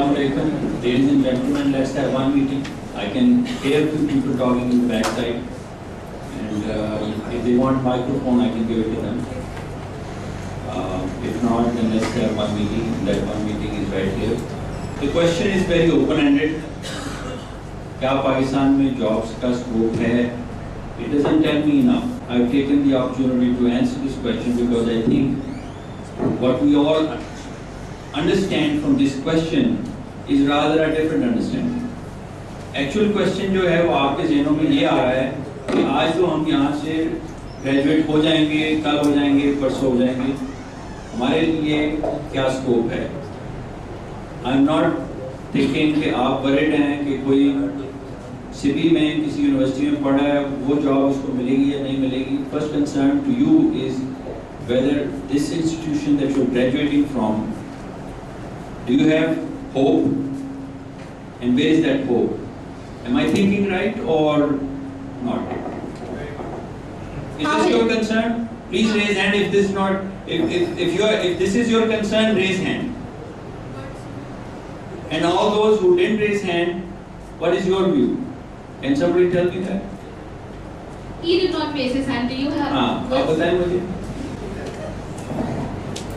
Assalamualaikum, ladies and gentlemen. Let's have one meeting. I can hear a few people talking in the backside, and if they want microphone, I can give it to them. If not, then let's have one meeting. That one meeting is right here. The question is very open-ended. क्या पाकिस्तान में jobs का scope है? It doesn't tell me enough. I've taken the opportunity to answer this question because I think what we all understand from this question is rather a different understanding. Actual question जो है वो आपके ज़हनों में ये आ रहा है कि आज तो हम यहाँ से ग्रेजुएट हो जाएंगे, कल हो जाएंगे, परसों हो जाएंगे, हमारे लिए क्या स्कोप है? I'm not thinking कि आप वरिड हैं कि कोई सिटी में किसी यूनिवर्सिटी में पढ़ा है, वो जॉब उसको मिलेगी या नहीं मिलेगी. First concern to you is whether this institution that you're graduating from, do you have hope, and where is that hope? Am I thinking right or not? Is this your concern? Please raise hand if this not. If this is your concern, raise hand. And all those who didn't raise hand, what is your view? Can somebody tell me that? He did not raise his hand. Do you have? आप बताएं मुझे.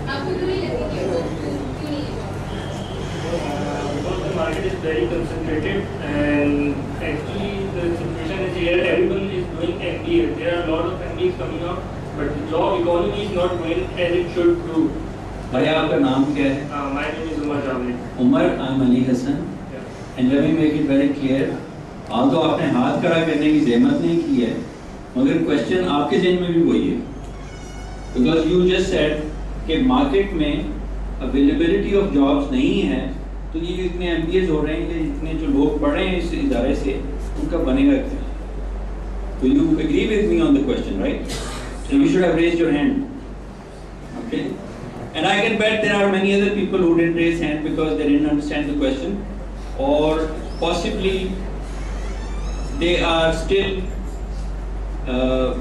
आपको क्यों नहीं लगती कि वो क्यों नहीं? Because the market is very concentrated, and actually the situation is here. Everyone is doing MBA. There are a lot of MBAs coming up, but the job economy is not going as it should do. भाई आपका नाम क्या है? My name is Umar Javed. Umar, I'm Ali Hassan. And let me make it very clear. तो आपने हाथ खड़ा करने की जहमत नहीं की है, मगर क्वेश्चन आपके जहन में भी वही है. Because you just said कि मार्केट में अवेलेबिलिटी ऑफ जॉब्स नहीं है, तो ये जो इतने MBAs हो रहे हैं, इतने जो लोग पढ़ रहे हैं इस इदारे से, उनका बनेगा क्या? So you agree with me on the question, right? So you should have raised your hand. Okay? And I can bet there are many other people who didn't raise hand because they didn't understand the question, or possibly they are still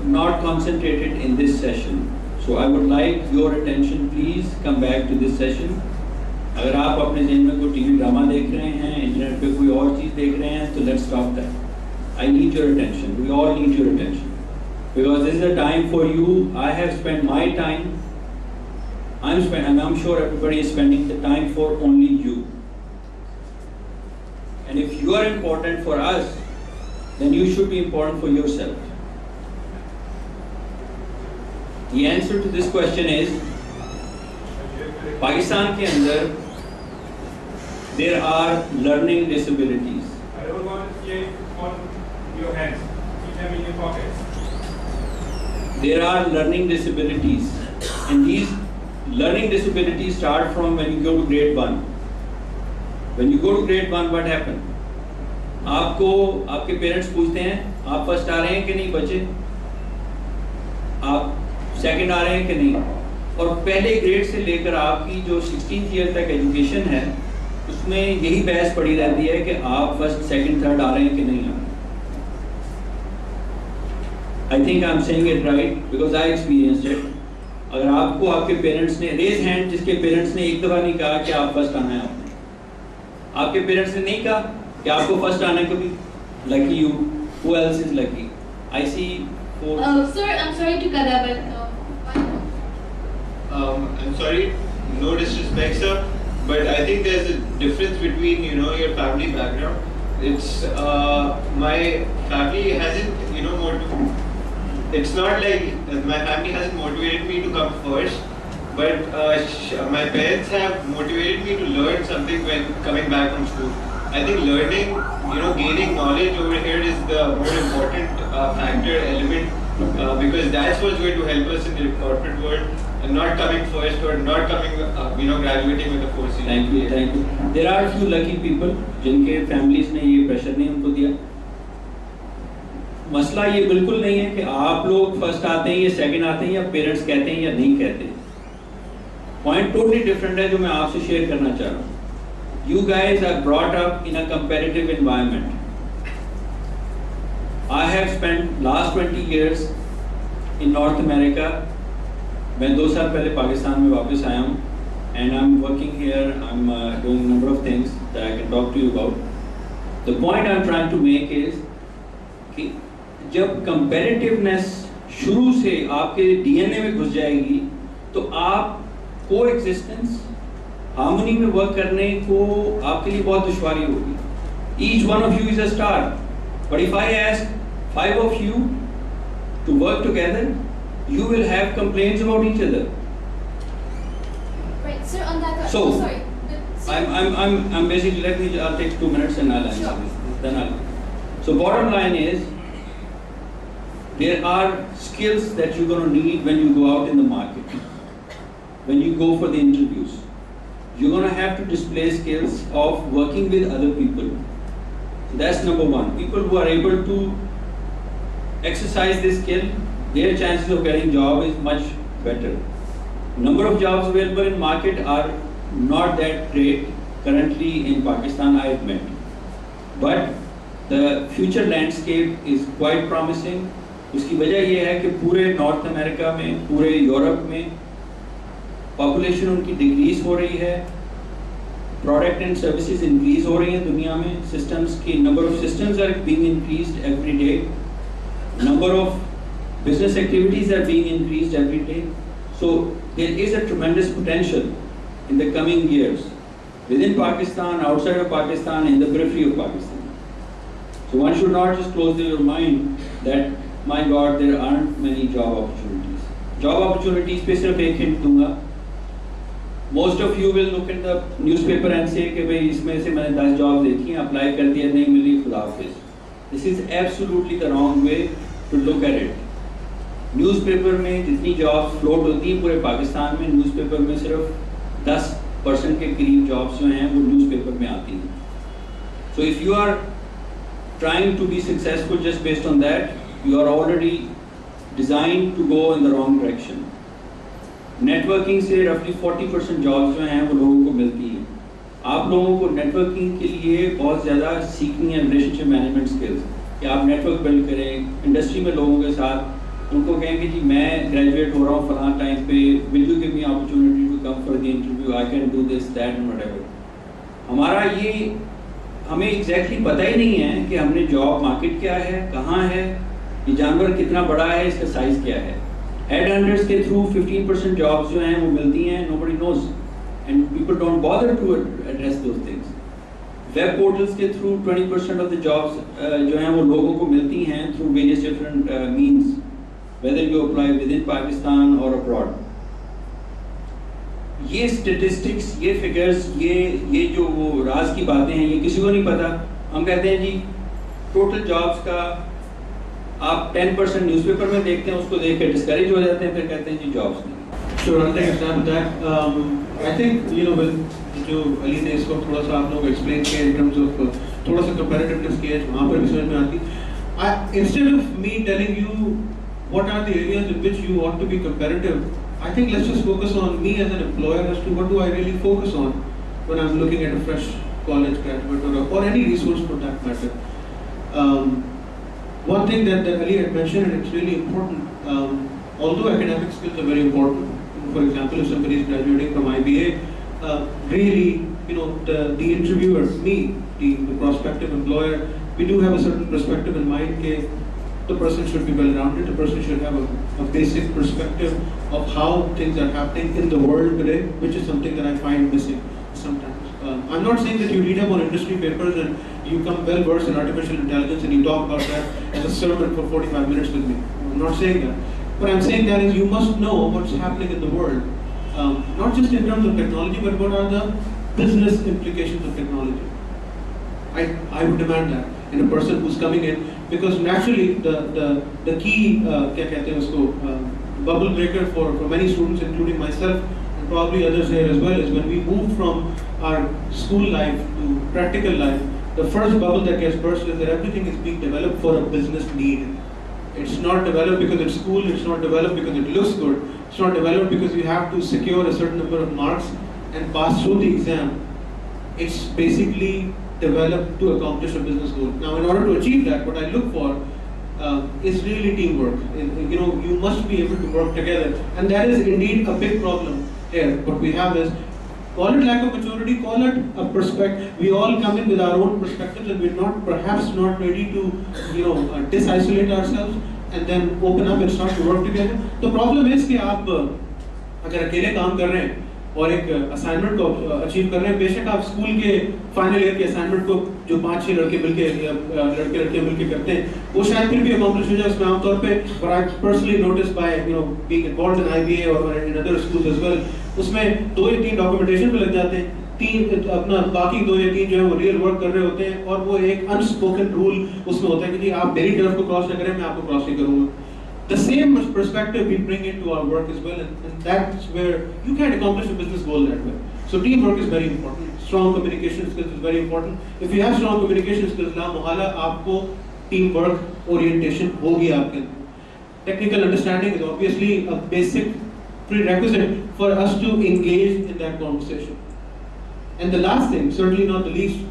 not concentrated in this session. So I would like your attention. Please come back to this session. अगर आप अपने ज़हन में कोई TV drama देख रहे हैं, internet पे कोई और चीज़ देख रहे हैं, तो let's stop that. I need your attention. We all need your attention because this is a time for you. I have spent my time. And I'm sure everybody is spending the time for only you. And if you are important for us, then you should be important for yourself. The answer to this question is, Pakistan के अंदर there are learning disabilities. I don't want to see on your hands. Keep them in your pockets. There are learning disabilities, and these learning disabilities start from when you go to grade 1. When you go to grade 1, what happens? आपको आपके parents पूछते हैं आप first आ रहे हैं कि नहीं बच्चे, आप सेकंड आ रहे हैं कि नहीं, और पहले ग्रेड से लेकर आपकी जो 16th ईयर तक एजुकेशन है उसमें यही बहस पड़ी रहती है कि आप फर्स्ट सेकंड थर्ड आ रहे हैं कि नहीं आ रहे. I think I am saying it right because I experienced it. अगर आपको आपके पेरेंट्स ने रेज हैंड जिसके पेरेंट्स ने एक दफ़ा नहीं कहा कि आप फर्स्ट आना है, आपके पेरेंट्स ने नहीं कहा कि आपको फर्स्ट आने को भी. Lucky you. Who else is lucky? I see four. Sir, I'm sorry to cut that, but I'm sorry, no disrespect, sir, but I think there's a difference between your family background. It's my family hasn't it's not like my family hasn't motivated me to come first, but my parents have motivated me to learn something when coming back from school. I think learning, gaining knowledge over here is the more important factor, element, because that's what's going to help us in the corporate world, and not coming first or not coming, graduating with a 4C. Thank you. There are a few lucky people जिनके families ने ये pressure नहीं उनको दिया. मसला ये बिल्कुल नहीं है कि आप लोग फर्स्ट आते हैं या सेकंड आते हैं या पेरेंट्स कहते हैं या नहीं कहते. पॉइंट टोटली डिफरेंट है जो मैं आपसे शेयर करना चाह रहा हूँ. You guys are brought up in a competitive environment. I have spent last 20 years in North America. मैं 2 साल पहले पाकिस्तान में वापस आया हूँ. and I'm working here. I'm doing a number of things that I can talk to you about. The point I'm trying to make is कि जब competitiveness शुरू से आपके DNA में घुस जाएगी, तो आप coexistence, harmony में work करने को आपके लिए बहुत दुश्वारी होगी. Each one of you is a star, but if I ask 5 of you to work together, you will have complaints about each other. Right, sir, on that. So, sorry. But, sir, I'm basically, I'll take 2 minutes and I'll answer Sure. this. Then I'll. So bottom line is, there are skills that you're going to need when you go out in the market. When you go for the interviews, you're going to have to display skills of working with other people. So that's number one. People who are able to exercise this skill, their chances of getting job is much better. Number of jobs available in market are not that great currently in Pakistan, I admit. But the future landscape is quite promising. उसकी वजह ये है कि पूरे north America में, पूरे Europe में population उनकी डिक्रीज हो रही है, प्रोडक्ट एंड सर्विसेज इंक्रीज हो रही हैं दुनिया में, सिस्टम्स की number of systems are being increased every day, number of business activities are being increased every day. So there is a tremendous potential in the coming years within Pakistan, outside of Pakistan, in the periphery of Pakistan. So one should not just close your mind that, my God, there aren't many job opportunities. Job opportunities पे सिर्फ एक hint दूंगा. Most of you will look at the newspaper and say कि भाई इसमें से मैंने 10 job देखी हैं, अप्लाई कर दिया, नहीं मिली, खुदा हाफिज. This is absolutely the wrong way to look at it. Newspaper में जितनी जॉब्स फ्लोट होती हैं पूरे पाकिस्तान में, न्यूज़पेपर में सिर्फ 10% के करीब जॉब्स जो हैं वो न्यूज़पेपर में आती हैं. So if you are trying to be successful just based on that, you are already design to go in the wrong direction. Networking से रफली 40% जॉब्स जो हैं वो लोगों को मिलती हैं. आप लोगों को नेटवर्किंग के लिए बहुत ज़्यादा सीखनी है रिलेशनशिप मैनेजमेंट स्किल्स, कि आप नेटवर्क बिल्ड करें इंडस्ट्री में लोगों के साथ. उनको कहेंगे जी मैं ग्रेजुएट हो रहा हूँ फलां टाइम पे, will you give me opportunity to come for the interview, I can do this that and whatever. हमारा ये हमें एग्जैक्टली पता ही नहीं है कि हमने जॉब मार्केट क्या है, कहाँ है, ये जानवर कितना बड़ा है, इसका साइज क्या है. हेड हंटर्स के थ्रू 15% जॉब्स जो हैं वो मिलती हैं, nobody knows and people don't bother to address those things. Web portals के थ्रू 20% ऑफ द जॉब्स जो हैं वो लोगों को मिलती हैं through various different means, whether you apply within Pakistan or abroad. ये statistics, ये figures, ये जो वो राज की बातें हैं, ये किसी को नहीं पता. हम कहते हैं जी total jobs का आप 10% न्यूज़पेपर में देखते हैं, उसको देख के डिस्करेज हो जाते हैं, फिर कहते हैं जी jobs नहीं. Sure, I'll take a stab at that. I think जो अली ने इसको थोड़ा सा आप लोग explain किया in terms of थोड़ा सा competitiveness किया, वहाँ पर भी समझ में आती. Instead of me telling you what are the areas in which you want to be competitive, I think let's just focus on me as an employer as to what do I really focus on when I'm looking at a fresh college graduate or any resource for that matter. One thing that Ali had mentioned, and it's really important, although academic skills are very important, for example, if somebody is graduating from IBA, really, the interviewer, me, the prospective employer, we do have a certain perspective in mind that the person should be well-rounded, the person should have a basic perspective of how things are happening in the world today, which is something that I find missing sometimes. I'm not saying that you read up on industry papers and you come well-versed in artificial intelligence and you talk about that as a sermon for 45 minutes with me. I'm not saying that. What I'm saying that is you must know what's happening in the world, not just in terms of technology, but what are the business implications of technology. I would demand that in a person who's coming in, because naturally the key क्या कहते हैं उसको bubble breaker for many students, including myself and probably others here as well, is when we move from our school life to practical life. The first bubble that gets burst is that everything is being developed for a business need. It's not developed because it's cool. It's not developed because it looks good. It's not developed because you have to secure a certain number of marks and pass through the exam. It's basically developed to accomplish a business goal. Now, in order to achieve that, what I look for is really teamwork. You must be able to work together, and that is indeed a big problem here. What we have is Call it lack of maturity, call it a perspective. We all come in with our own perspectives and we're not perhaps not ready to, disisolate ourselves and then open up and start to work together. The problem is कि आप अगर अकेले काम कर रहे हैं और एक असाइनमेंट को अचीव कर रहे हैं, बेशक आप स्कूल के फाइनल ईयर के असाइनमेंट को जो 5-6 लड़के लड़कियां मिलके करते हैं, वो शायद फिर भी अकम्प्लिश हो जाए उसमें आमतौर पे. But I personally noticed by being involved in IBA or in other schools as well, उसमें 2 या 3 डॉक्यूमेंटेशन पे लग जाते हैं, 3 अपना बाकी 2 या 3 जो है वो रियल वर्क कर रहे होते हैं, और वो एक अनस्पोकन रूल उसमें होता है कि जी आप मेरी तरफ को क्रॉस न करें, मैं आपको क्रॉस नहीं करूँगा. The same perspective we bring into our work as well, and that's where you can accomplish a business goal that way. So teamwork is very important. Strong communication skills is very important. If you have strong communication skills, la muhala aapko teamwork orientation hogi aapke andar. Technical understanding is obviously a basic prerequisite for us to engage in that conversation. And the last thing, certainly not the least,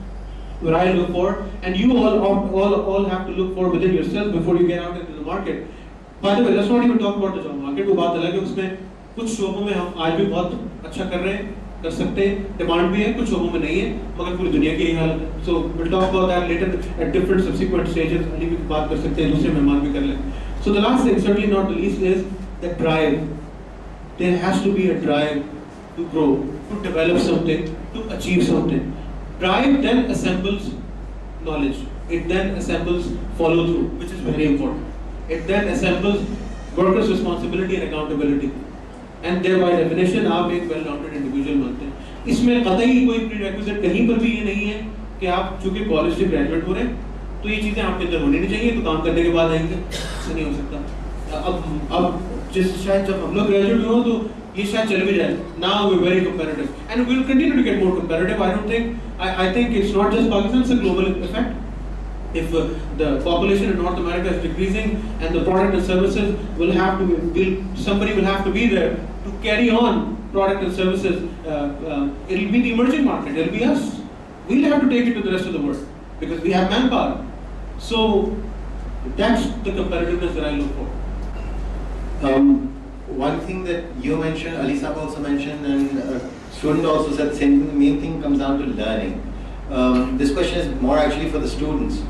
what I look for, and you all have to look for within yourself before you get out into the market. By the way, let's not even talk about the job market. वो बात अलग है, उसमें कुछ शोबों में हम आज भी बहुत अच्छा कर रहे हैं, कर सकते हैं, डिमांड भी है, कुछ शोबों में नहीं है, मगर पूरी दुनिया की यही हालत है. So we'll talk about that later at different subsequent stages. अभी भी बात कर सकते हैं, दूसरे मेहमान भी कर लें. So the last thing, certainly not the least, is the drive. There has to be a drive to grow, to develop something, to achieve something. Drive then assembles knowledge. It then assembles follow through, which is very important. It then assembles workers' responsibility and accountability, and there by definition आप एक well-rounded individual बनते हैं. इसमें कतई कोई prerequisite कहीं पर भी ये नहीं है कि आप चूंकि कॉलेज से ग्रेजुएट हो रहे हैं तो ये चीज़ें आपके अंदर होनी नहीं चाहिए, तो काम करने के बाद आएंगे, ऐसा नहीं हो सकता. अब शायद जब हम लोग ग्रेजुएट हुए तो ये शायद चल भी जाए. Now we're very competitive and we'll continue to get more competitive. I think it's not just Pakistan, it's a global effect. If the population in North America is decreasing and the product and services somebody will have to be there to carry on product and services. It'll be the emerging market. It'll be us. We'll have to take it to the rest of the world because we have manpower. So that's the competitiveness that I look for. One thing that you mentioned, Ali Saab also mentioned, and a student also said the same thing. The main thing comes down to learning. This question is more actually for the students.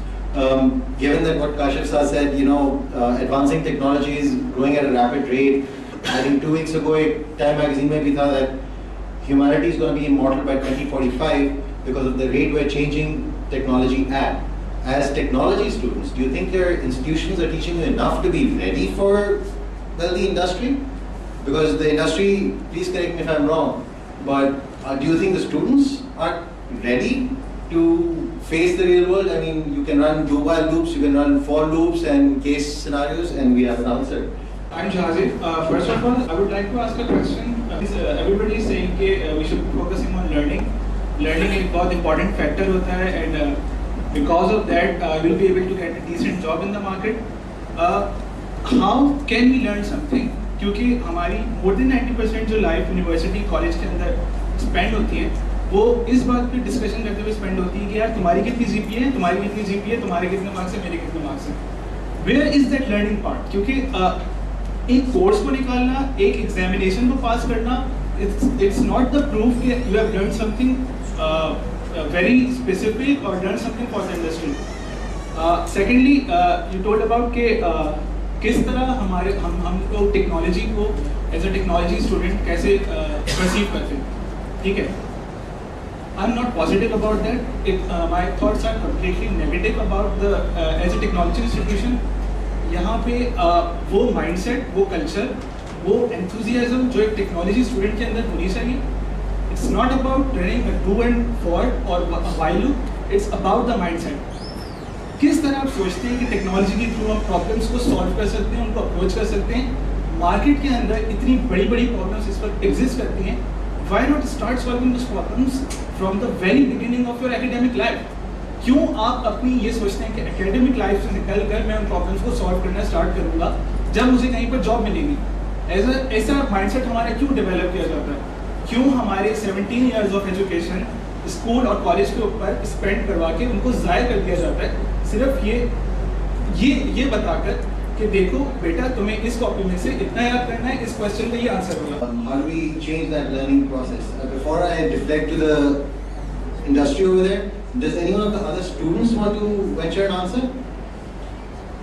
Given that what Kashif Sir said, advancing technology is growing at a rapid rate. I think 2 weeks ago, Time magazine mein bhi tha that humanity is going to be immortal by 2045 because of the rate we're changing technology at. As technology students, do you think your institutions are teaching you enough to be ready for the industry? Because the industry, please correct me if I'm wrong, but do you think the students are ready to face the real world? I mean, you can run do while loops, you can run for loops and case scenarios, and we have an answer. I'm Shahzib. First of all, I would like to ask a question. Everybody is saying that we should be focusing on learning. Learning is a very important factor होता है, and because of that, we'll be able to get a decent job in the market. How can we learn something? क्योंकि हमारी more than 90% जो life university college के अंदर spend होती है, वो इस बात पे डिस्कशन करते हुए स्पेंड होती है कि यार तुम्हारी कितनी जीपीए है, तुम्हारी कितनी जीपीए है, तुम्हारे कितने मार्क्स है, मेरे कितने मार्क्स हैं. Where is that learning part? क्योंकि एक कोर्स को निकालना, एक एग्जामिनेशन को पास करना, इट्स नॉट द प्रूफ कि you have learn something very specific और learn something for the industry. Secondly you told about के किस तरह हम लोग टेक्नोलॉजी को एज अ टेक्नोलॉजी स्टूडेंट कैसे परसीव करते हैं. ठीक है, I'm not positive about that. My thoughts are completely negative about the as a technology institution. यहाँ पे वो mindset, वो culture, वो enthusiasm जो एक technology student के अंदर होनी चाहिए. It's not about running a do and for or a while loop. It's about the mindset. किस तरह आप सोचते हैं कि टेक्नोलॉजी के थ्रू हम प्रॉब्लम्स को सॉल्व कर सकते हैं, उनको अप्रोच कर सकते हैं. मार्केट के अंदर इतनी बड़ी बड़ी प्रॉब्लम्स इस वक्त एग्जिस्ट करती हैं. Why not start solving those problems from the very beginning of your academic life? क्यों आप अपनी ये सोचते हैं कि academic life से निकल कर मैं उन problems को solve करना start करूँगा जब मुझे कहीं पर job मिलेगी? ऐसा mindset हमारा क्यों develop किया जाता है? क्यों हमारे 17 years of education स्कूल और कॉलेज के ऊपर spend करवा के उनको ज़ाया कर दिया जाता है सिर्फ ये बताकर कि देखो बेटा तुम्हें इस कॉपी में से इतना याद करना है, इस क्वेश्चन का ये आंसर होगा। How do we change that learning process? Before I deflect to the industry over there, does anyone of the other students want to venture an answer?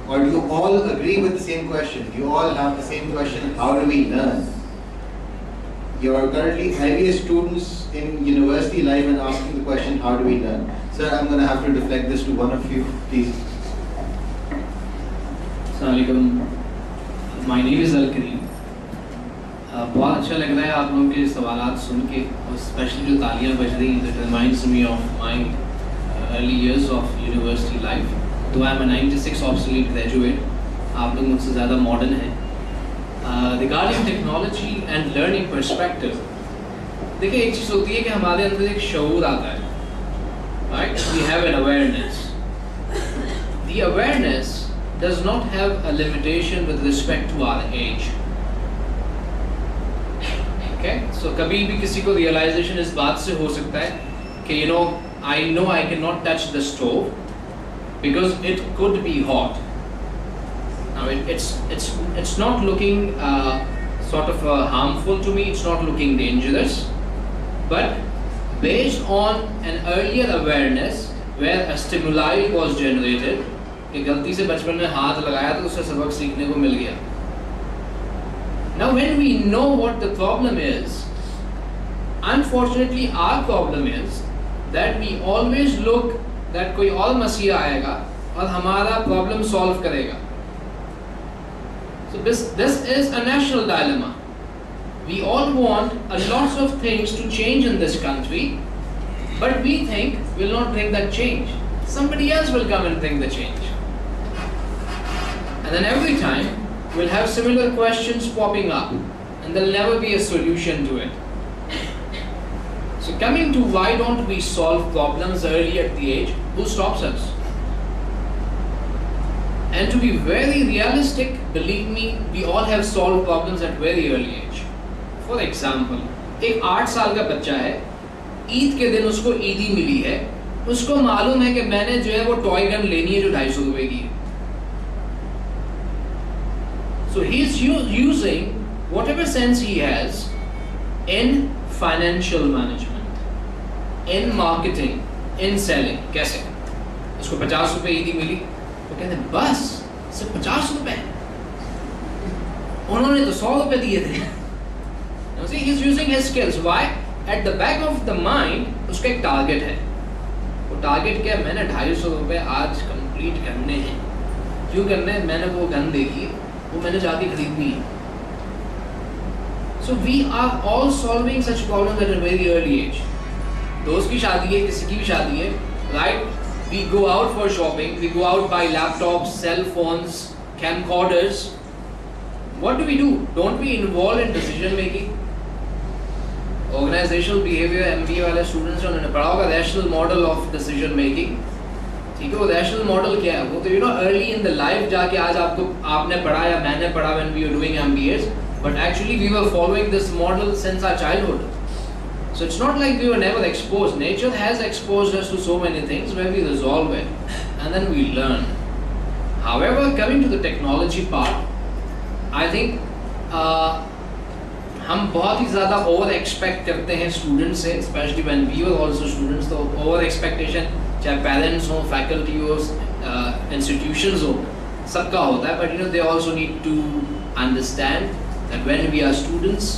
Or do you all agree with the same question? Do you all have the same question? How do we learn? You are currently IBA students in university life and asking the question, how do we learn? Sir, I'm going to have to deflect this to one of you, please. Assalamualaikum. My name is Al-Kareem. बहुत अच्छा लग रहा है आप लोगों के सवालात सुन के, और स्पेशली जो तालियां बज रही हैं, that reminds me of my early years of university life. Though I am a 96 obsolete graduate, आप लोग मुझसे ज़्यादा मॉडर्न हैं. Regarding technology and learning perspective, देखिए एक चीज़ होती है कि हमारे अंदर एक शऊर आता है, right? We have an awareness. The awareness does not have a limitation with respect to our age. Okay? So कभी भी किसी को realization इस बात से हो सकता है कि I know I cannot touch the stove because it could be hot. Now it's not looking sort of harmful to me. It's not looking dangerous, but based on an earlier awareness where a stimuli was generated, कि गलती से बचपन में हाथ लगाया तो उससे सबक सीखने को मिल गया. Now when we know what the problem is, unfortunately our problem is that we always look that कोई और मसीहा आएगा और हमारा problem solve करेगा. So this is a national dilemma. We all want a lot of things to change in this country, but we think we'll not bring that change. Somebody else will come and bring the change. And then every time we'll have similar questions popping up, and there'll never be a solution to it. So coming to why don't we solve problems early at the age, who stops us? And to be very realistic, believe me, we all have solved problems at very early age. For example, एक 8 साल का बच्चा है, ईद के दिन उसको ईदी मिली है, उसको मालूम है कि मैंने जो है वो टॉय गन लेनी है जो 250 रुपए की है. So he's using whatever sense he has in financial management, in marketing, in selling. कैसे? उसको 50 रुपए ईदी मिली, तो कहते हैं बस सिर्फ 50 रुपए, उन्होंने तो 100 रुपए दिए थे. You see, he's using his skills. Why? At the back of the mind, उसका एक टारगेट है. वो टारगेट क्या है? मैंने 250 रुपए आज कंप्लीट करने हैं. क्यों करने हैं? मैंने वो गन देखी, वो मैंने जाके खरीदनी है. So we are all solving such problems at a very early age. दोस्त की शादी है, किसी की भी शादी है, right? We go out for shopping, we go out buy laptops, cell phones, camcorders. What do? Don't we involve in decision making? Organizational behavior MBA वाले students जो उन्होंने पढ़ा होगा rational model of decision making. ठीक है, वो rational model क्या है? वो तो early in the life जाके आज आपने पढ़ा या मैंने पढ़ा when we were doing MBAs, but actually we were following this model since our childhood. So it's not like we were never exposed. Nature has exposed us to so many things where we resolve it and then we learn. However, coming to the technology part, I think हम बहुत ही ज़्यादा over expect करते हैं students से, specially when we were also students. तो over expectation चाहे parents हो, faculty हो, इंस्टीट्यूशंस हो, सबका होता है. But they also need to understand that when we are students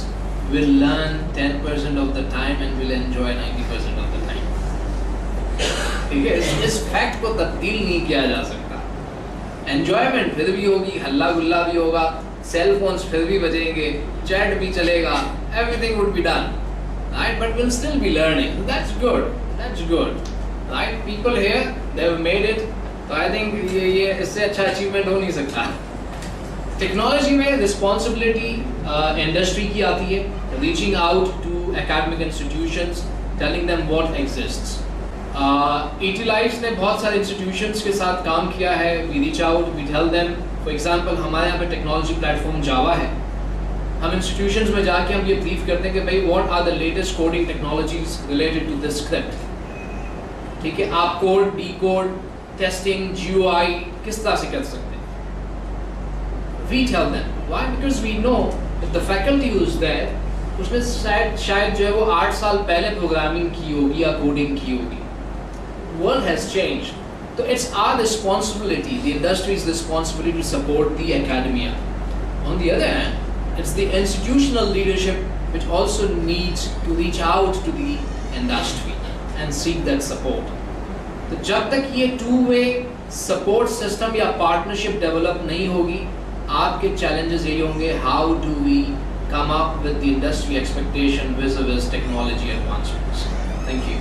we'll learn 10% of the time and we'll enjoy 90% of the time. ठीक है, इस फैक्ट को तब्दील नहीं किया जा सकता. एंजॉयमेंट फिर भी होगी, हल्ला गुल्ला भी होगा, सेल फोन्स फिर भी बजेंगे, चैट भी चलेगा, everything would be done, right? But we'll still be learning. That's good. That's good, right? People here, they've made it. तो I think ये इससे अच्छा अचीवमेंट हो नहीं सकता. टेक्नोलॉजी में रिस्पॉन्सिबिलिटी इंडस्ट्री की आती है, reaching out to academic institutions, telling them what exists. ET-Lives ने बहुत सारे इंस्टीट्यूशंस के साथ काम किया है. We reach out, we tell them. For example हमारे यहाँ पे टेक्नोलॉजी प्लेटफॉर्म जावा है. हम इंस्टीट्यूशंस में जाके हम ये ब्रीफ करते हैं कि भाई what are the latest coding technologies related to this script. ठीक है, आप code, decode, testing, GUI किस तरह से कर सकते हैं. we tell them. Why? Because we know that the faculty who is there, उसने शायद जो है वो 8 साल पहले प्रोग्रामिंग की होगी या कोडिंग की होगी. World has changed. So it's our responsibility, the industry's responsibility to support the academia. On the other hand, it's the institutional leadership which also needs to reach out to the industry and seek that support. तो जब तक ये two-way support system या partnership develop नहीं होगी, आपके challenges यही होंगे, how do we come up with the industry expectation vis-a-vis technology advancements. Thank you.